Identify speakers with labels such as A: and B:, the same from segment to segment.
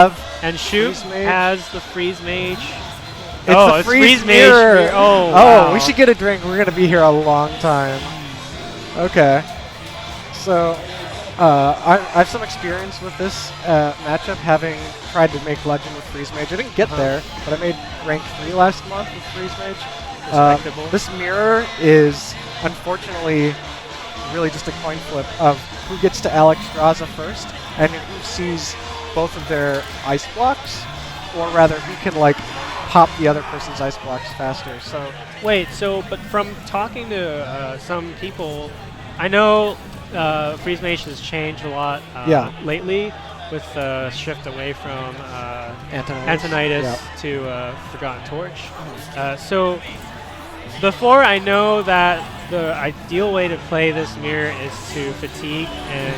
A: And Shoop has the Freeze Mage.
B: It's the Freeze Mirror.
A: Oh, wow.
B: We should get a drink. We're going to be here a long time. Okay. So, I have some experience with this matchup, having tried to make Legend with Freeze Mage. I didn't get there, but I made rank 3 last month with Freeze Mage. This mirror is, unfortunately, really just a coin flip of who gets to Alexstrasza first, and who sees both of their ice blocks, or rather, who can, like, pop the other person's ice blocks faster. So
A: wait, but from talking to some people, I know Freeze Mage has changed a lot lately with shift away from Antonidas to Forgotten Torch. So before, I know that the ideal way to play this mirror is to fatigue, and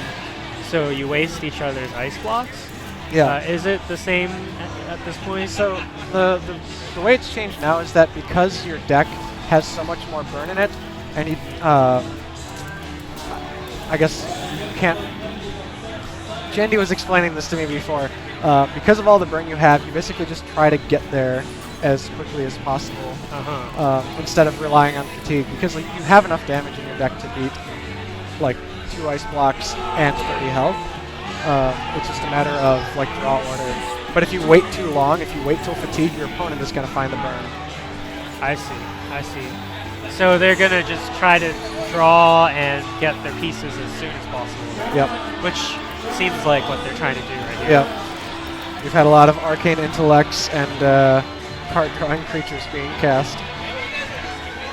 A: so you waste each other's ice blocks.
B: Yeah.
A: Is it the same at this point?
B: So the way it's changed now is that because your deck has so much more burn in it, and you, I guess you can't. Chandy was explaining this to me before. Because of all the burn you have, you basically just try to get there as quickly as possible, instead of relying on fatigue, because like, you have enough damage in your deck to beat like 2 ice blocks and 30 health. It's just a matter of like draw order. But if you wait too long, if you wait till fatigue, your opponent is going to find the burn.
A: I see. So they're going to just try to draw and get their pieces as soon as possible.
B: Yep.
A: Which seems like what they're trying to do right here.
B: Yep. We've had a lot of arcane intellects and card drawing creatures being cast.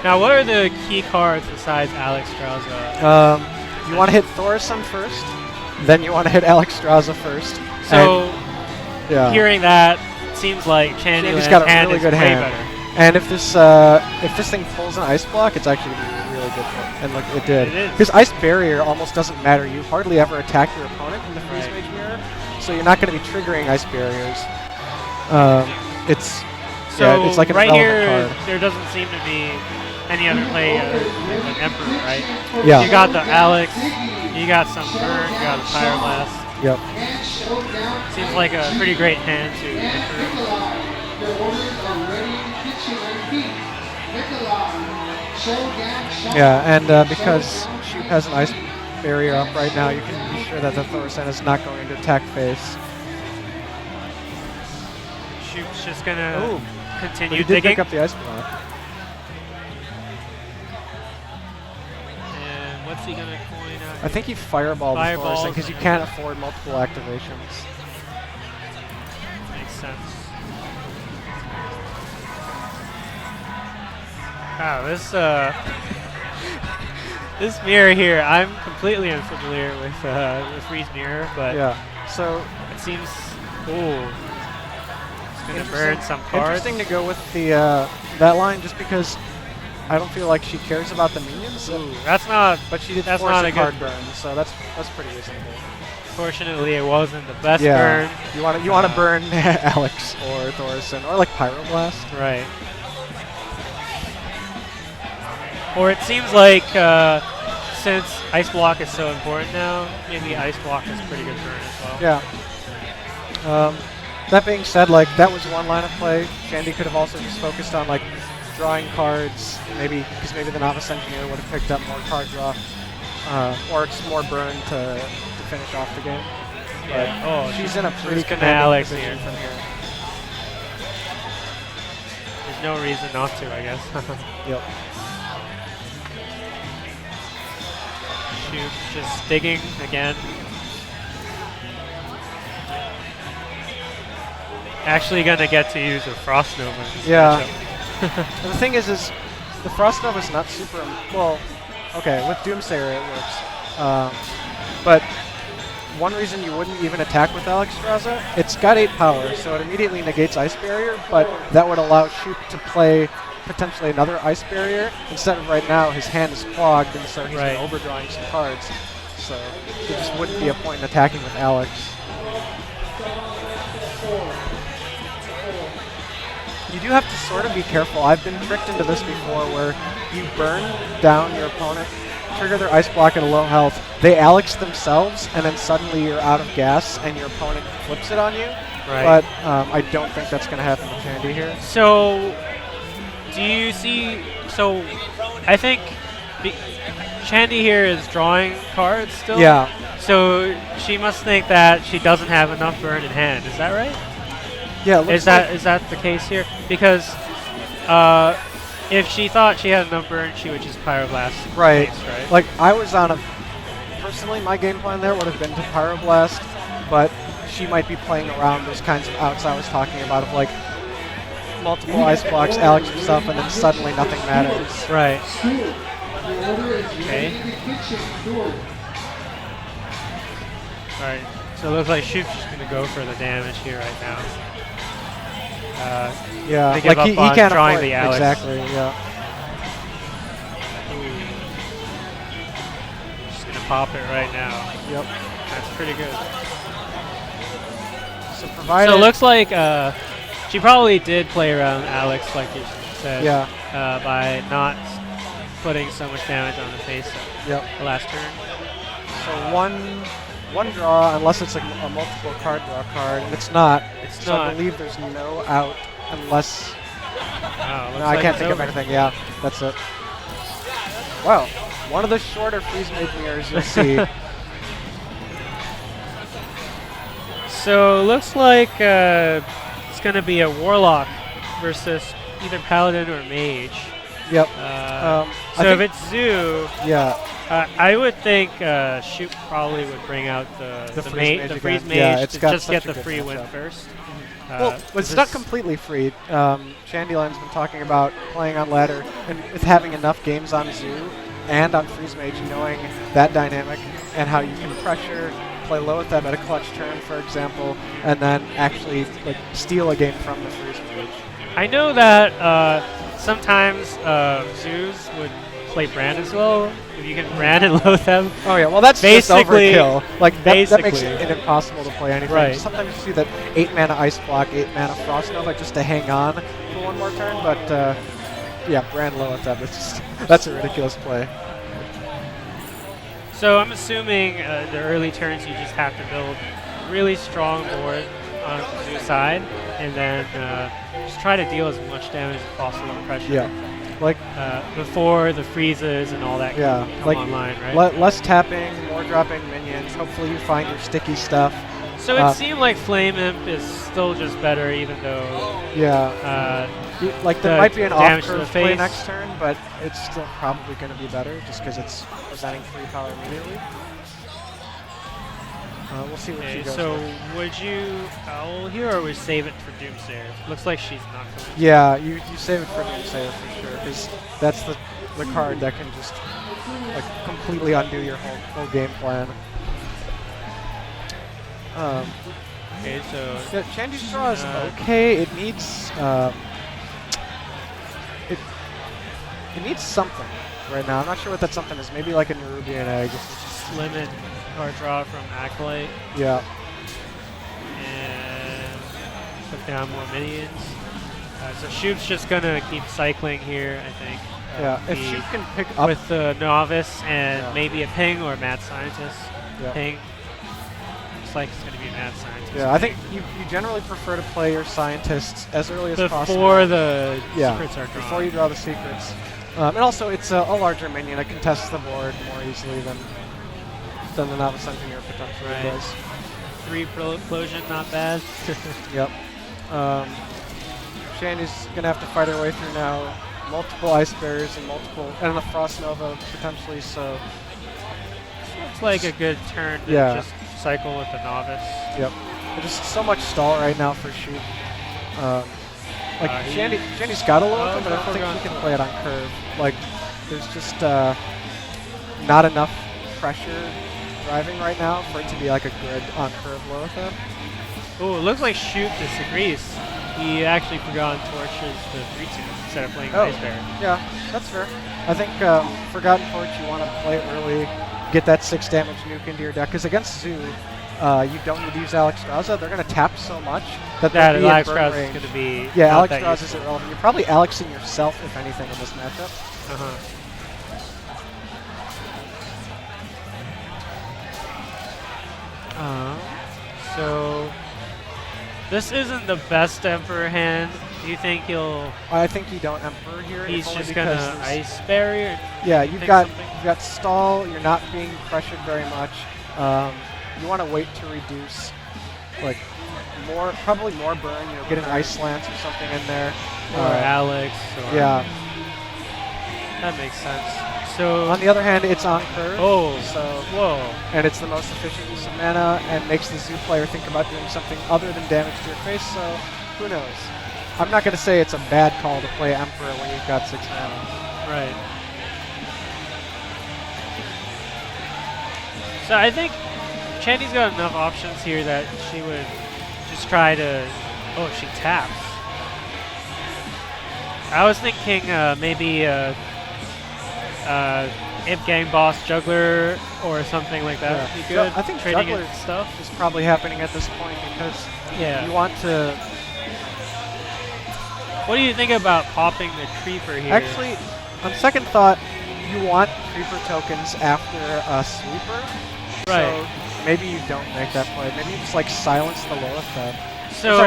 A: Now, what are the key cards besides Alexstrasza?
B: You want to hit Thaurissan first, then you want to hit Alexstrasza first.
A: So, hearing that, seems like Chandyland's
B: got a really
A: is
B: good
A: way
B: hand.
A: better.
B: And if this thing pulls an ice block, it's actually going to be really good for it. And look, it did.
A: It is.
B: Because Ice Barrier almost doesn't matter. You hardly ever attack your opponent in the Freeze Mage mirror, so you're not going to be triggering Ice Barriers. It's like an
A: right here,
B: card.
A: there doesn't seem to be any other play other than an Emperor, right?
B: Yeah.
A: You got the Alex, you got some Burn, you got the Fire Blast.
B: Yep.
A: Seems like a pretty great hand to Emperor.
B: Yeah, and because Shoop has an Ice Barrier up right now, you can be sure that the Thaurissan is not going to attack face.
A: Shoop's just gonna continue
B: he
A: digging.
B: did pick up the ice block.
A: And what's he gonna coin out?
B: I think he fireballed the Thaurissan because you can't afford multiple activations.
A: Makes sense. Wow, this mirror here, I'm completely unfamiliar with the Freeze mirror, but
B: so
A: it seems it's gonna burn some cards.
B: Interesting to go with the that line just because I don't feel like she cares about the minions.
A: Ooh, that's not.
B: But she did
A: that's
B: force
A: not
B: a
A: a
B: card
A: good
B: burn, so that's pretty reasonable.
A: Fortunately, it wasn't the best burn.
B: You want to burn Alex or Thaurissan or like Pyroblast.
A: Right. Or it seems like since Ice Block is so important now, maybe Ice Block is pretty good burn as well.
B: Yeah. That being said, like that was one line of play. Chandy could have also just focused on like drawing cards, maybe because maybe the Novice Engineer would have picked up more card draw, or just more burn to finish off the game.
A: Yeah.
B: But she's in a pretty
A: commanding
B: position
A: here.
B: from here.
A: There's no reason not to, I guess.
B: Yep.
A: Shoop just digging again. Actually gonna get to use a Frost Nova in this matchup.
B: And the thing is the Frost Nova is not super okay, with Doomsayer it works. But one reason you wouldn't even attack with Alexstrasza, it's got 8 power, so it immediately negates Ice Barrier, but that would allow Shoop to play potentially another Ice Barrier, instead of right now his hand is clogged, and so he's been overdrawing some cards. So there just wouldn't be a point in attacking with Alex. You do have to sort of be careful. I've been tricked into this before where you burn down your opponent, trigger their ice block at a low health, they Alex themselves, and then suddenly you're out of gas and your opponent flips it on you.
A: Right.
B: But I don't think that's going to happen to Chandy here.
A: So, do you see? So, I think Chandy here is drawing cards still.
B: Yeah.
A: So she must think that she doesn't have enough burn in hand. Is that right?
B: Yeah.
A: Is that the case here? Because if she thought she had enough burn, she would just Pyroblast.
B: Right.
A: Face, right.
B: Like I was on a. Personally, my game plan there would have been to Pyroblast, but she might be playing around those kinds of outs I was talking about of like multiple ice blocks, Alex herself, and then suddenly nothing matters.
A: Right. Okay. Alright, so it looks like Shoop's just going to go for the damage here right now.
B: Yeah,
A: to give
B: like he
A: up on
B: can't
A: drawing
B: afford
A: the Alex.
B: Exactly, yeah.
A: Just going to pop it right now.
B: Yep.
A: That's pretty good.
B: So provided...
A: So it looks like she probably did play around Alex, like you said, by not putting so much damage on the face
B: the
A: last turn.
B: So one draw, unless it's like a multiple card draw card, and it's not. So I believe there's no out unless...
A: No,
B: I can't think of anything. Yeah, that's it. Wow, one of the shorter freeze mage mirrors you'll see.
A: So it looks like it's going to be a Warlock versus either Paladin or Mage.
B: Yep.
A: So if it's Zoo,
B: yeah,
A: I would think Shoop probably would bring out the freeze mage to just get the free win first.
B: Well, it's not completely free. Chandyland's been talking about playing on ladder and with having enough games on Zoo and on freeze mage, knowing that dynamic and how you can pressure, play low with them at a clutch turn, for example, and then actually like steal a game from the freeze mage.
A: I know that sometimes zoos would play Brand as well. If you can Brand and load them.
B: Oh yeah, well that's
A: basically
B: just overkill. Like that makes it impossible to play anything.
A: Right.
B: Sometimes you see that 8 mana Ice Block, 8 mana Frost Nova just to hang on for one more turn, but yeah, Brand low at them. It's just that's a ridiculous play.
A: So I'm assuming the early turns you just have to build a really strong board on the zoo side, and then just try to deal as much damage as possible on pressure.
B: Yeah. Like
A: before the freezes and all that come online, right?
B: Less tapping, more dropping minions. Hopefully you find your sticky stuff.
A: So it seemed like Flame Imp is still just better, even though
B: like there might be an off-curve play next turn, but it's still probably going to be better just because it's presenting free power immediately. We'll see what she goes
A: so
B: with.
A: would you Owl here, or would you save it for Doomsayer? Looks like she's not going to.
B: Yeah, you save it for Doomsayer for sure, because that's the card that can just like completely undo your whole game plan.
A: Okay, so
B: yeah, Chandy's draw is okay. It needs it needs something right now. I'm not sure what that something is. Maybe like a Nerubian egg.
A: just limit card draw from Acolyte.
B: Yeah.
A: And put down more minions. So Shoop's just gonna keep cycling here, I think.
B: Yeah, if Shoop can pick up
A: with the Novice and maybe a Ping or a Mad Scientist.
B: Yeah.
A: Ping. Looks like it's gonna be a Mad Scientist.
B: Yeah, I think you generally prefer to play your Scientists as early as possible.
A: Before the secrets are drawn.
B: Before you draw the secrets. And also, it's a larger minion. It can test the board more easily than the Novice Engineer potentially does.
A: 3 Explosion, not bad.
B: Yep. Shandy's going to have to fight her way through now. Multiple Ice Bears and a Frost Nova potentially, so...
A: Looks like a good turn to just cycle with the Novice.
B: Yep. There's just so much stall right now for Shoop. Shandy's got a little bit, but I don't think he can play it on curve. Like, there's just not enough pressure driving right now for it to be like a good on curve low with him.
A: Oh, it looks like Shoop disagrees. He actually forgotten torches the 3-2 instead of playing Ice Bear.
B: Yeah, that's fair. I think Forgotten Torch, you want to play it early, get that 6 damage nuke into your deck, because against Zoo, you don't need to use Alexstrasza. They're going to tap so much that
A: Alexstrasza is going to be.
B: Yeah, Alexstrasza is irrelevant. You're probably Alexing yourself, if anything, in this matchup.
A: So This isn't the best Emperor hand. Do you think he'll...
B: I think you don't Emperor here.
A: He's just going to Ice Barrier?
B: Yeah, you've got stall. You're not being pressured very much. You want to wait to reduce, like, probably more burn. You know, get an Ice Lance or something in there.
A: Or Alex. Or
B: yeah.
A: That makes sense. So
B: on the other hand, it's on curve.
A: Oh.
B: So and it's the most efficient use of mana and makes the Zoo player think about doing something other than damage to your face. So who knows? I'm not going to say it's a bad call to play Emperor when you've got 6 mana.
A: Right. So I think Chandy's got enough options here that she would just try to... Oh, she taps. I was thinking maybe Imp Gang Boss Juggler or something like that would be good.
B: So I think
A: trading
B: Juggler
A: stuff
B: is probably happening at this point because you want to...
A: What do you think about popping the Creeper here?
B: Actually, on second thought, you want Creeper tokens after a Sweeper.
A: Right.
B: So maybe you don't make that play. Maybe you just like silence the Lilith.
A: So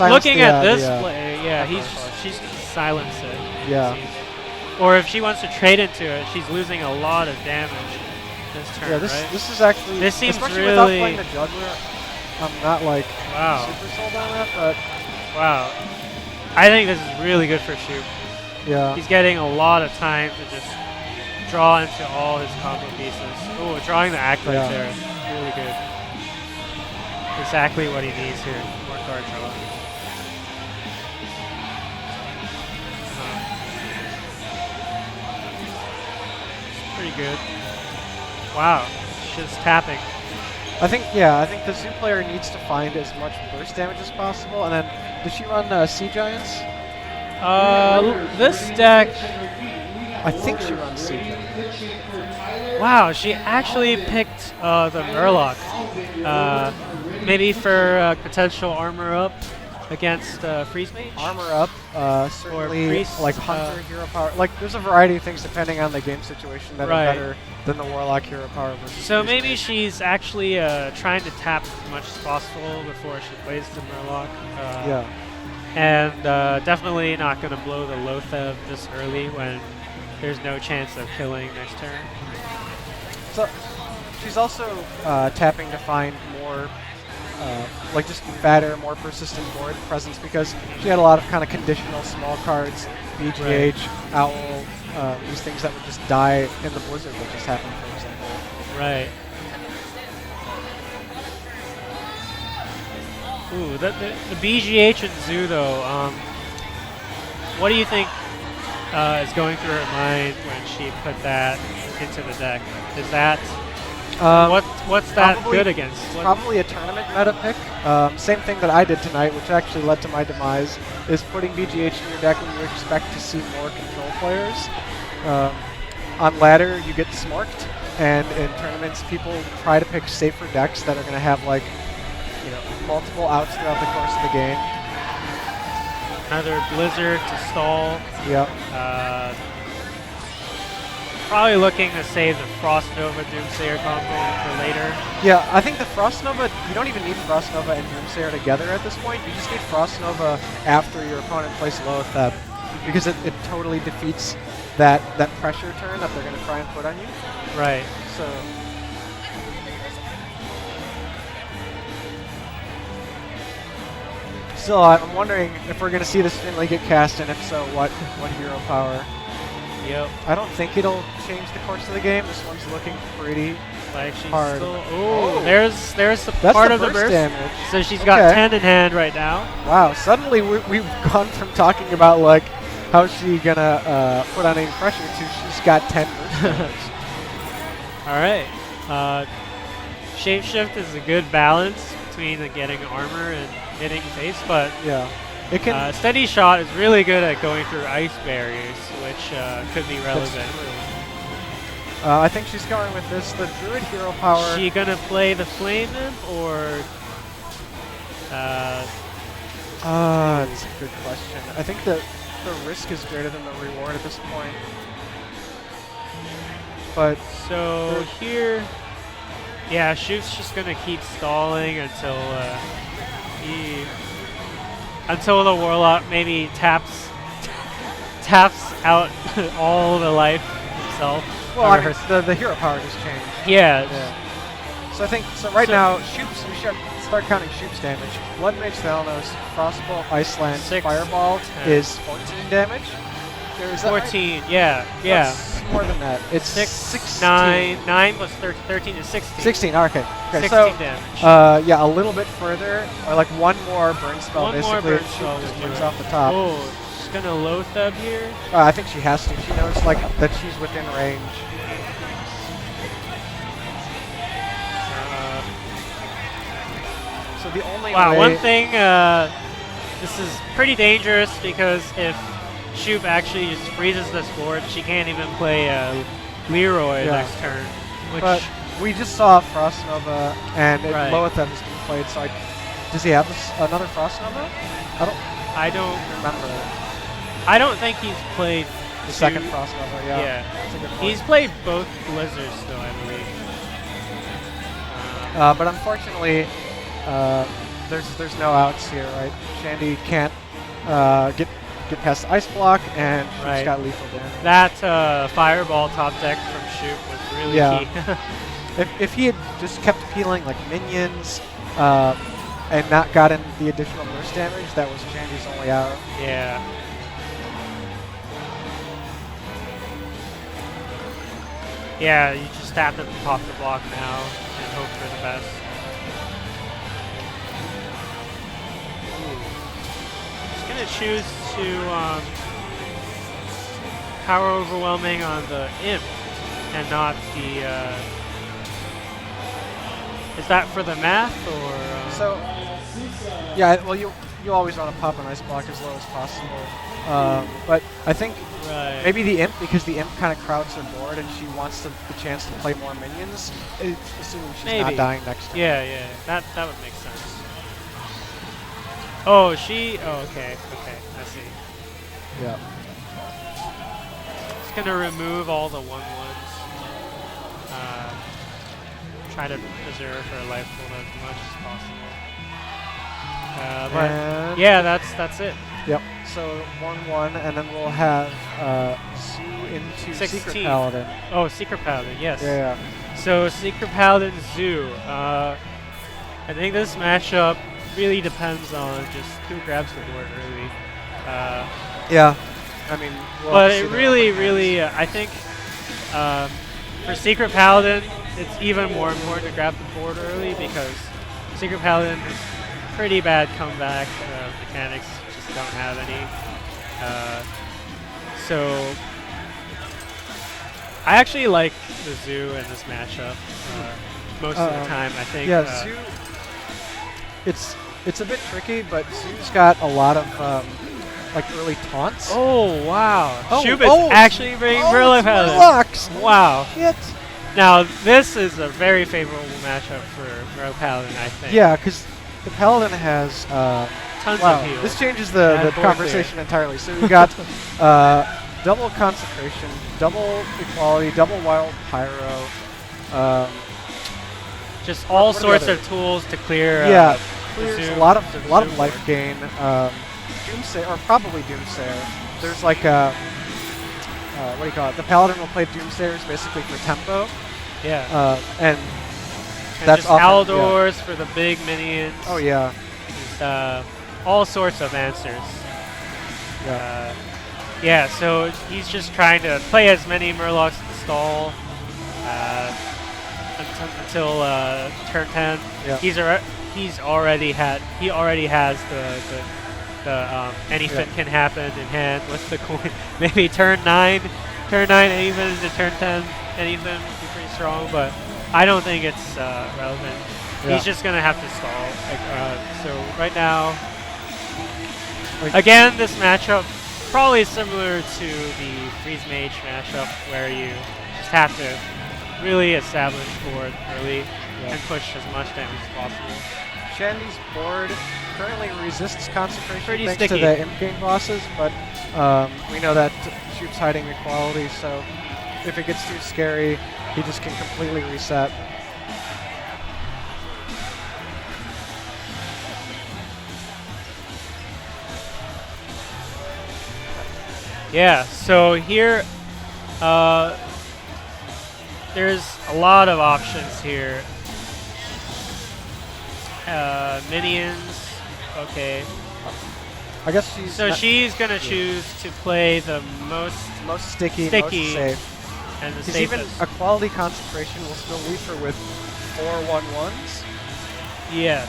A: looking at this play, yeah, she's gonna silence it.
B: Yeah.
A: Or if she wants to trade into it, she's losing a lot of damage this turn.
B: Yeah, this is actually.
A: This seems
B: especially
A: really.
B: Without playing the Juggler, I'm not like
A: super
B: sold on that, but
A: wow. I think this is really good for Shoop.
B: Yeah.
A: He's getting a lot of time to just draw into all his combo pieces. Oh, drawing the Acolyte there is really good. Exactly what he needs here. More card draw. Pretty good. Wow. Just tapping.
B: I think the Zoo player needs to find as much burst damage as possible, and then does she run Sea Giants?
A: This deck.
B: I think she runs Sea Giants.
A: Wow, she actually picked the Murloc. Maybe for potential armor up against Freeze Mage?
B: Armor up, certainly
A: priest,
B: like Hunter, Hero Power. Like, there's a variety of things depending on the game situation that are better than the Warlock Hero Power versus
A: So
B: Freeze
A: maybe
B: Mage.
A: she's actually trying to tap as much as possible before she plays the Murloc. And definitely not going to blow the Lotheb this early when there's no chance of killing next turn.
B: So she's also tapping to find more, like just fatter, more persistent board presence because she had a lot of kind of conditional small cards, BGH, Owl, these things that would just die in the Blizzard that just happened, for example.
A: Right. Ooh, the BGH and Zoo though, what do you think is going through her mind when she put that into the deck? Is that what's that good against?
B: Probably a tournament meta pick. Same thing that I did tonight, which actually led to my demise, is putting BGH in your deck when you expect to see more control players. On ladder, you get smorked, and in tournaments, people try to pick safer decks that are going to have like, multiple outs throughout the course of the game.
A: Another Blizzard to stall.
B: Yep.
A: Probably looking to save the Frost Nova Doomsayer combo for later.
B: Yeah, I think the Frost Nova, you don't even need Frost Nova and Doomsayer together at this point. You just need Frost Nova after your opponent plays Lotheb, because it totally defeats that pressure turn that they're going to try and put on you.
A: Right.
B: So. Still, I'm wondering if we're going to see this Finley get cast, and if so, what hero power.
A: Yep.
B: I don't think it'll change the course of the game. This one's looking pretty hard.
A: There's the part of the burst
B: damage.
A: So she's got 10 in hand right now.
B: Wow, suddenly we've gone from talking about like how's she gonna put on any pressure to she's got 10 burst damage.
A: Alright. Shapeshift is a good balance between getting armor and hitting face, but
B: it can.
A: Steady Shot is really good at going through ice barriers, which could be relevant.
B: I think she's going with this. The Druid hero power.
A: Is she gonna play the Flame Imp or?
B: That's a good question. I think the risk is greater than the reward at this point. But
A: so here, Shoop's just gonna keep stalling until he until the Warlock maybe taps out all the life himself.
B: Well, I mean, the hero power just changed.
A: Yeah.
B: So I think right now, Shoop's, we should start counting Shoop's damage. Blood Mage Thalanos, Frostbolt, Iceland, Fireball
A: 10.
B: is 14 damage. Is
A: 14, right? Yeah.
B: It's more than that. It's
A: 16. 9 plus 13 is 16.
B: 16, okay.
A: 16
B: so,
A: damage.
B: yeah, a little bit further, or like one more burn spell,
A: one
B: basically.
A: More burn spell
B: just brings off the top.
A: Oh, she's gonna low thub here?
B: I think she has to. She knows like that she's within range. So the only way...
A: one thing, this is pretty dangerous because if Shoop actually just freezes this board, she can't even play Leroy next turn.
B: But we just saw Frost Nova, and Loetheb has been played, so does he have another Frost Nova? I don't remember.
A: I don't think he's played
B: the second Frost Nova,
A: Yeah. That's a good point. He's played both Blizzards still, I believe.
B: But unfortunately, there's no outs here, right? Shandy can't get past the ice block, and she's got lethal damage.
A: That Fireball top deck from Shoop was really key.
B: if he had just kept peeling like minions and not gotten the additional burst damage, that was Shandy's only out.
A: Yeah. Yeah, you just have to pop the block now and hope for the best. Gonna choose to power overwhelming on the imp and not the is that for the math or
B: so yeah, well you always want to pop an ice block as low as possible, but I think maybe the imp, because the imp kind of crowds her board and she wants the chance to play more minions, assuming she's not dying next time.
A: Yeah, that would make sense. Oh, okay, I see.
B: Yeah.
A: It's gonna remove all the 1/1s. Try to preserve her life pool as much as possible. But yeah, that's it.
B: Yep. So 1/1, and then we'll have Zoo into
A: 16.
B: Secret Paladin.
A: Oh, Secret Paladin, yes.
B: Yeah.
A: So Secret Paladin Zoo. I think this matchup really depends on just who grabs the board early.
B: Yeah, I mean,
A: but it really, I think for Secret Paladin, it's even more important to grab the board early because Secret Paladin is pretty bad comeback mechanics, just don't have any. So I actually like the Zoo in this matchup most of the time. I think.
B: Yeah, Zoo. It's a bit tricky, but Zoo's got a lot of like early taunts.
A: Oh wow! Shoop is actually bringing Merlin Paladin. Wow!
B: Shit.
A: Now this is a very favorable matchup for Merlin Paladin, I think.
B: Yeah, because the Paladin has
A: tons of heals.
B: This changes the conversation entirely. So we got double concentration, double equality, double wild pyro.
A: Just all sorts of tools to clear.
B: Clears a lot of life gain. Doomsayer, or probably Doomsayer. There's like what do you call it? The Paladin will play Doomsayers basically for tempo.
A: Yeah.
B: And
A: that's often, Aldors for the big minions.
B: Oh yeah.
A: Just, all sorts of answers.
B: Yeah.
A: Yeah. So he's just trying to play as many Murlocs in the stall until turn 10.
B: Yeah.
A: He already has the anything can happen in hand with the coin. Maybe turn 9 anything to turn 10 anything would be pretty strong, but I don't think it's relevant. Yeah. He's just gonna have to stall. So right now, again, this matchup probably similar to the Freeze Mage matchup where you just have to really establish board early and push as much damage as possible.
B: Shandy's board currently resists concentration
A: pretty
B: thanks
A: sticky
B: to the imp game bosses, but we know that Shoop's hiding equality, so if it gets too scary, he just can completely reset.
A: Yeah, so here, there's a lot of options here. Minions, okay.
B: I guess she's.
A: So she's gonna choose to play the most
B: sticky, most safe.
A: And the
B: Because
A: safest.
B: even a quality concentration will still leave her with 4 1/1s.
A: Yes.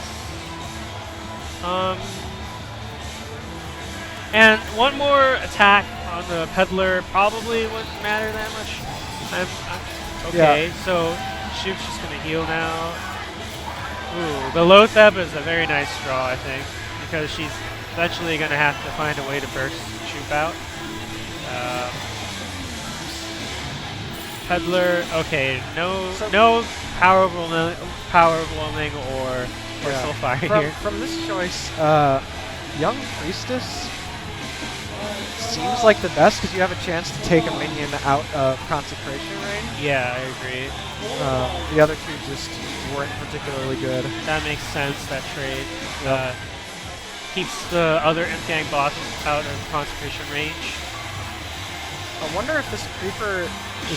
A: And one more attack on the peddler probably wouldn't matter that much. Okay,
B: yeah.
A: so Shoop's just gonna heal now. Ooh, the Lotheb is a very nice draw, I think, because she's eventually gonna have to find a way to burst Shoop out. Peddler, okay, no power overwhelming or Soulfire here.
B: From this choice, Young Priestess seems like the best because you have a chance to take a minion out of Consecration range.
A: Yeah, I agree.
B: The other two just weren't particularly good.
A: That makes sense, that trade. Keeps the other Imp-Gang bosses out of Consecration range.
B: I wonder if this Creeper...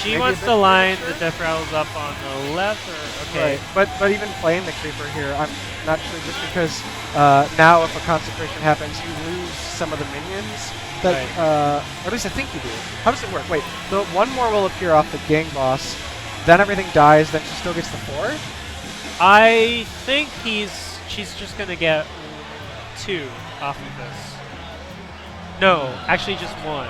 A: She wants to line the Death Rattles up on the left, or... Okay.
B: Right. But even playing the Creeper here, I'm not sure, just because now if a Consecration happens, you lose some of the minions. That, or at least I think you do. How does it work? Wait, the one more will appear off the gang boss, then everything dies, then she still gets the 4?
A: I think she's just gonna get 2 off of this. No, actually just 1.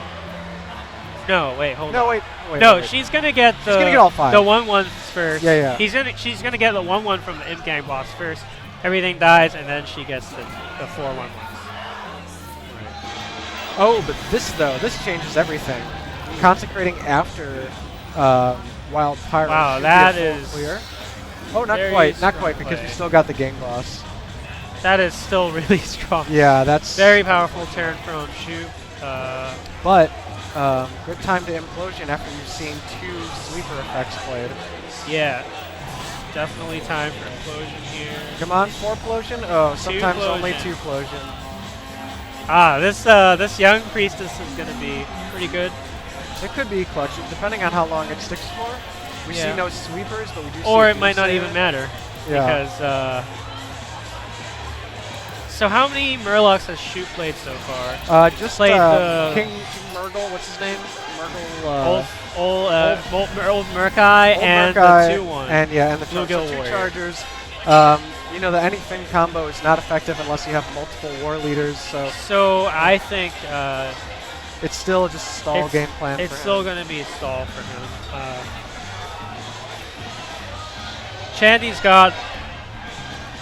A: No, wait, hold on.
B: No, wait.
A: No, she's gonna get the.
B: She's gonna get all 5.
A: The 1/1s first.
B: Yeah.
A: She's gonna get the 1/1 from the Imp-Gang boss first. Everything dies, and then she gets the 4 1/1s.
B: Oh, but this changes everything. Consecrating after Wild Pyro.
A: Wow, that is
B: clear. Oh, not quite, because we still got the gang boss.
A: That is still really strong.
B: Yeah, that's
A: very powerful turn from Shoop.
B: But good time to Implosion after you've seen 2 sleeper effects played.
A: Yeah, definitely time for Implosion here.
B: Come on, 4 Plosion? Oh, sometimes only 2 Plosion.
A: This young Priestess is going to be pretty good.
B: It could be clutch, depending on how long it sticks for. We see no sweepers, but we do see
A: Or it might not even matter.
B: Yeah.
A: Because, so how many Murlocs has Shoop played so far?
B: Just
A: played
B: King Murgle, what's his name? Murgle,
A: Old Murkai and the 2/1.
B: And and the
A: Blue Gill Warrior.
B: Chargers. You know, the anything combo is not effective unless you have multiple war leaders,
A: So I think
B: it's still just a stall game plan for him.
A: It's still going to be a stall for him. Chandy's got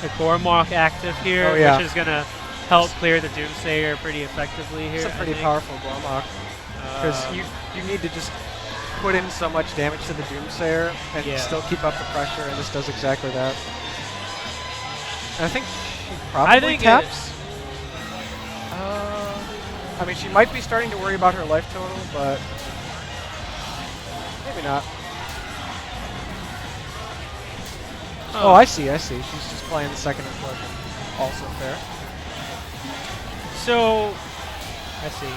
A: the Gormok active here, which is going to help clear the Doomsayer pretty effectively here.
B: It's a pretty powerful Gormok. Because you need to just put in so much damage to the Doomsayer and still keep up the pressure, and this does exactly that. And I think she probably taps. I mean, she might be starting to worry about her life total, but maybe not. Oh, I see. She's just playing the second Implosion. Also fair.
A: So, I see.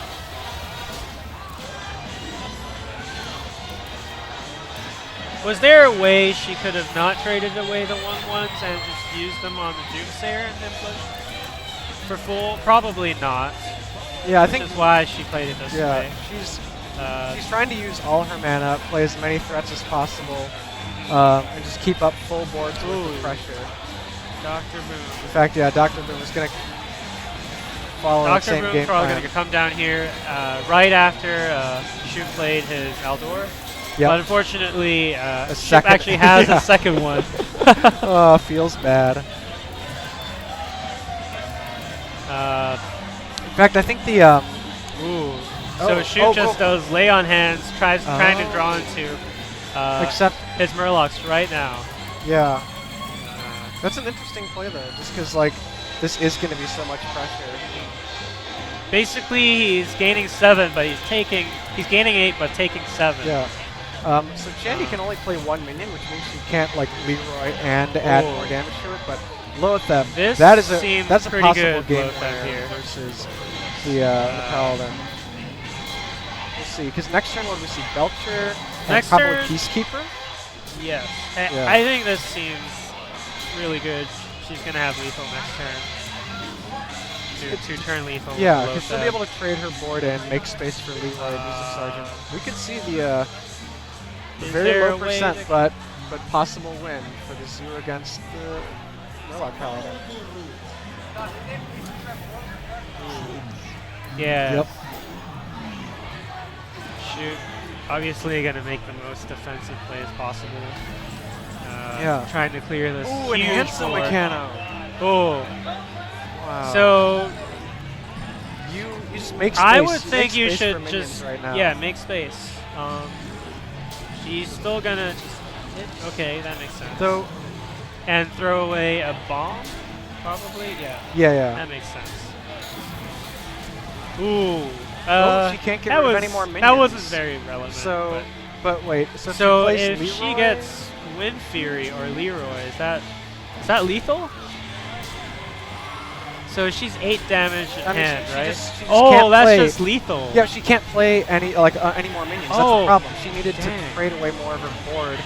A: Was there a way she could have not traded away the 1/1s and just used them on the Doomsayer and Implosion for full? Probably not.
B: Yeah, I think
A: that's why she played it this way.
B: She's trying to use all her mana, play as many threats as possible, and just keep up full boards with the pressure.
A: Dr. Boom.
B: In fact, Dr. Boom is going to follow the same game plan. Dr. Boom's
A: probably going to come down here right after Shoop played his Aldor.
B: Yep.
A: But unfortunately, Shoop actually has a second one.
B: Oh, feels bad. In fact, I think the...
A: So Shoop just does lay on hands, trying to draw into his Murlocs right now.
B: Yeah. That's an interesting play, though, just because, like, this is going to be so much pressure.
A: Basically, he's gaining 7, but he's gaining 8, but taking 7.
B: Yeah. So Chandy can only play 1 minion, which means she can't, like, Leroy and add more damage to it, but Lotheb, that's a possible game winner here versus the Paladin. see? Because next turn, what do we see? Belcher and
A: Next
B: probably
A: turn-
B: Peacekeeper?
A: Yes.
B: Yeah.
A: I think this seems really good. She's going to have lethal next turn. Two-turn lethal.
B: Yeah, because she'll be able to trade her board and make space for Leroy and Music Sergeant. We could see the very low percent, but possible win for the Zoo against the Murloc Paladin.
A: Yeah.
B: Yep.
A: Shoop. Obviously going to make the most defensive play as possible.
B: Yeah.
A: Trying to clear this
B: Ooh,
A: huge
B: enhance the
A: board.
B: Meccano.
A: Oh.
B: Wow.
A: So
B: you just make space.
A: I would think you
B: space for
A: should
B: minions
A: just
B: right now.
A: make space. She's still gonna just hit. Okay, that makes sense.
B: So
A: and throw away a bomb, probably. Yeah.
B: yeah.
A: That makes sense. Ooh.
B: She can't get rid of any more minions.
A: That wasn't very relevant.
B: So, but wait. So,
A: if
B: Leroy,
A: she gets Wind Fury or Leroy, is that lethal? So she's 8 damage in hand, right?
B: She just can't
A: that's
B: play.
A: just lethal.
B: Yeah, she can't play any more minions. That's the problem. She needed to trade away more of her board,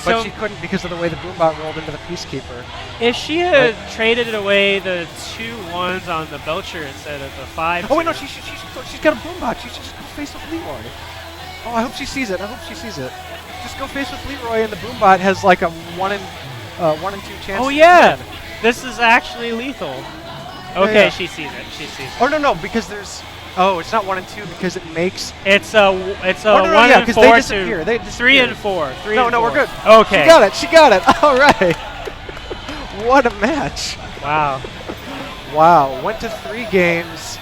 B: but she couldn't because of the way the Boombot rolled into the Peacekeeper.
A: If she had traded away the 2 1s on the Belcher instead of the 5.
B: Oh wait, no, she's got a Boombot. She should just go face with Leroy. Oh, I hope she sees it. Just go face with Leroy, and the Boombot has like a 1 in 2 chance.
A: Oh yeah, this is actually lethal. Okay, yeah. She sees it.
B: Oh no, because there's. Oh, it's not 1 and 2 because it makes.
A: It's a 1
B: and 4
A: they
B: disappear.
A: They 3 and 4.
B: No, we're good.
A: Okay.
B: She got it. All right. What a match.
A: Wow.
B: Wow. Went to 3 games.